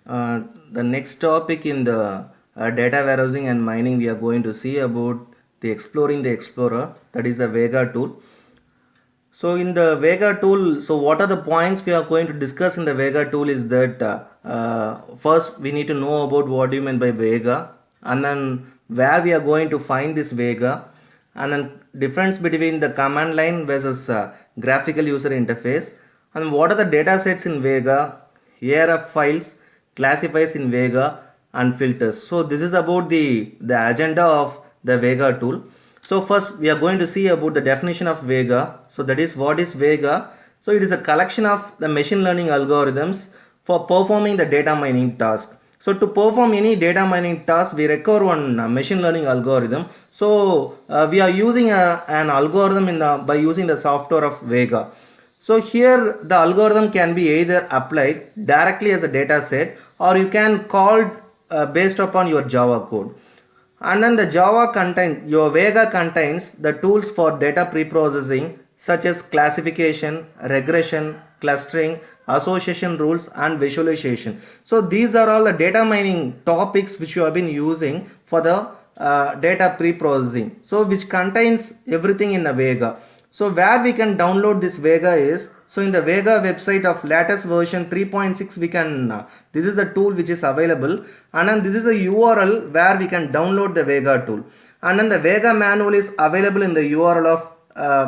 Uh, the next topic in the data warehousing and mining, we are going to see about the exploring the explorer, that is the Vega tool. So in the Vega tool, so what are the points we are going to discuss in the Vega tool is that first we need to know about what do you mean by Vega, and then where we are going to find this Vega, and then difference between the command line versus graphical user interface, and what are the data sets in Vega, ARF files, classifies in Vega, and filters. So this is about the agenda of the Vega tool. So first we are going to see about the definition of Vega. So that is, what is Vega? So it is a collection of the machine learning algorithms for performing the data mining task. So to perform any data mining task, we require one machine learning algorithm. So we are using an algorithm by using the software of Vega. So here the algorithm can be either applied directly as a data set, or you can call based upon your Java code. And then the Java contains, your Vega contains the tools for data pre-processing such as classification, regression, clustering, association rules, and visualization. So these are all the data mining topics which you have been using for the data pre-processing. So which contains everything in a Vega. So where we can download this Vega is, so in the Vega website of latest version 3.6 we can, this is the tool which is available, and then this is the URL where we can download the Vega tool. And then the Vega manual is available in the URL of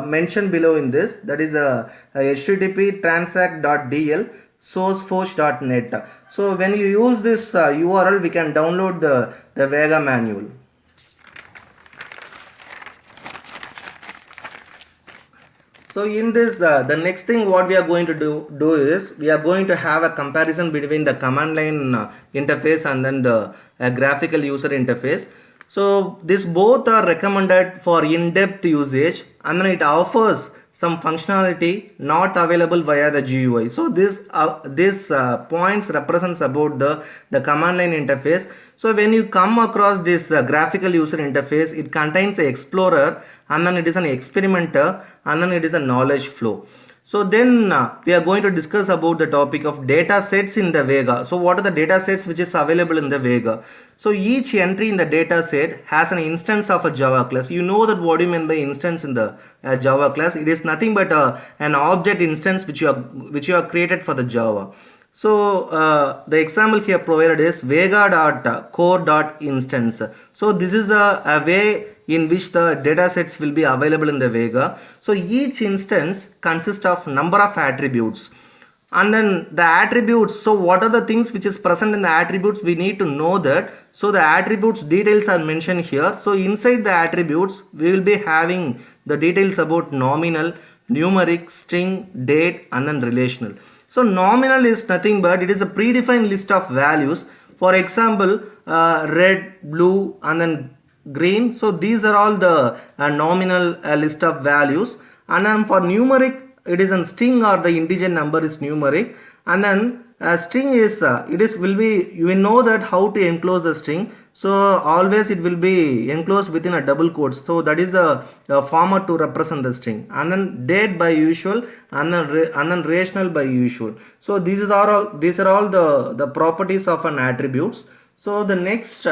mentioned below in this, that is http transact.dl sourceforge.net. So when you use this URL, we can download the Vega manual. So in this, the next thing what we are going to do is, we are going to have a comparison between the command line interface and then the graphical user interface. So this both are recommended for in-depth usage, and then it offers some functionality not available via the GUI. So this points represents about the command line interface. So when you come across this graphical user interface, it contains an explorer, and then it is an experimenter, and then it is a knowledge flow. So then we are going to discuss about the topic of data sets in the Vega. So what are the data sets which is available in the Vega? So each entry in the data set has an instance of a Java class. You know that what do you mean by instance in the Java class? It is nothing but an object instance which you have created for the Java. So the example here provided is vega.core.instance. So this is a way in which the data sets will be available in the Vega. So each instance consists of number of attributes. And then the attributes, so what are the things which is present in the attributes, we need to know that. So the attributes details are mentioned here. So inside the attributes, we will be having the details about nominal, numeric, string, date, and then relational. So nominal is nothing but it is a predefined list of values. For example, red, blue, and then green. So these are all the nominal list of values. And then for numeric, it is a string or the integer number is numeric. And then string is you will know that how to enclose the string. So always it will be enclosed within a double quotes. So that is a format to represent the string. And then date by usual, and then rational by usual. So these are all the properties of an attributes. So the next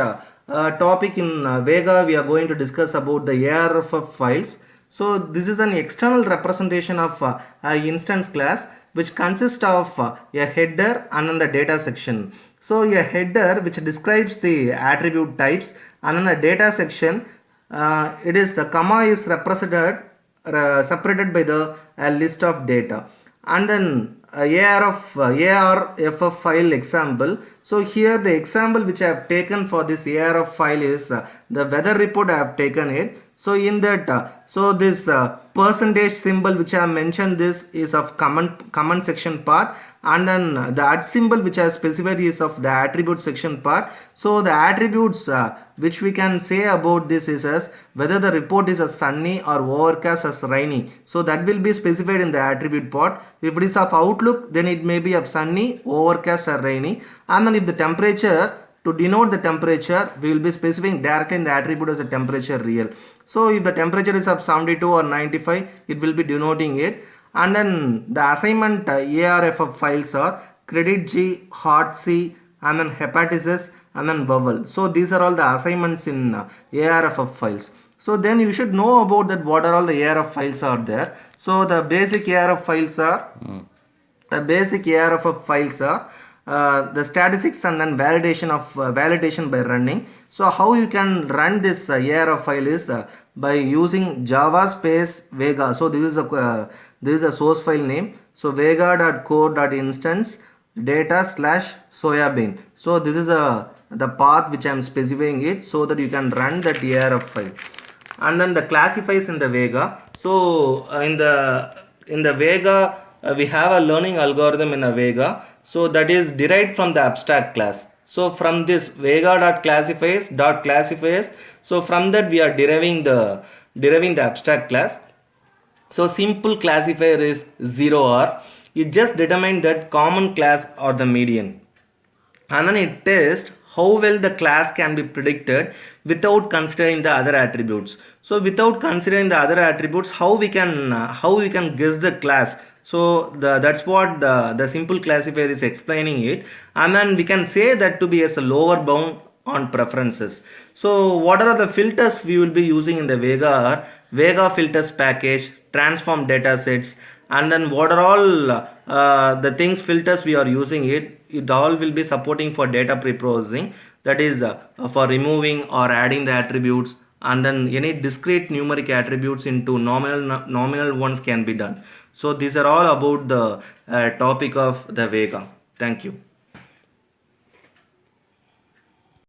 topic in Vega, we are going to discuss about the ARF files. So this is an external representation of an instance class which consists of a header and then the data section. So a header which describes the attribute types, and then a data section, it is the comma is represented separated by the list of data. And then ARF file example. So here the example which I have taken for this ARF file is the weather report I have taken it. So in that, so this percentage symbol which I have mentioned, this is of comment section part, and then the @ symbol which I have specified is of the attribute section part. So the attributes which we can say about this is as whether the report is a sunny or overcast as rainy. So that will be specified in the attribute part. If it is of outlook, then it may be of sunny, overcast, or rainy. And then if the temperature, to denote the temperature, we will be specifying directly in the attribute as a temperature real. So if the temperature is of 72 or 95, it will be denoting it. And then the assignment ARF files are credit G, hot C, and then hepatitis, and then vowel. So these are all the assignments in ARFF files. So then you should know about that what are all the ARF files are there. So the basic ARF files are the statistics and then validation by running. So how you can run this ARF file is by using Java space Weka. So this is a source file name. So vega.core.instance data slash soyabean. So this is the path which I am specifying it so that you can run that ARF file. And then the classifiers in the Weka. So in the Weka we have a learning algorithm in a Weka. So that is derived from the abstract class. So from this Weka.classifiers. So from that we are deriving the abstract class. So simple classifier is 0R. You just determine that common class or the median, and then it tests how well the class can be predicted without considering the other attributes. So without considering the other attributes, how we can guess the class. So that's what the simple classifier is explaining it, and then we can say that to be as a lower bound on preferences. So what are the filters we will be using in the Weka are Weka filters package, transform data sets, and then what are all the things filters we are using it all will be supporting for data pre-processing, that is for removing or adding the attributes, and then any discrete numeric attributes into nominal ones can be done. So these are all about the topic of the Weka. Thank you.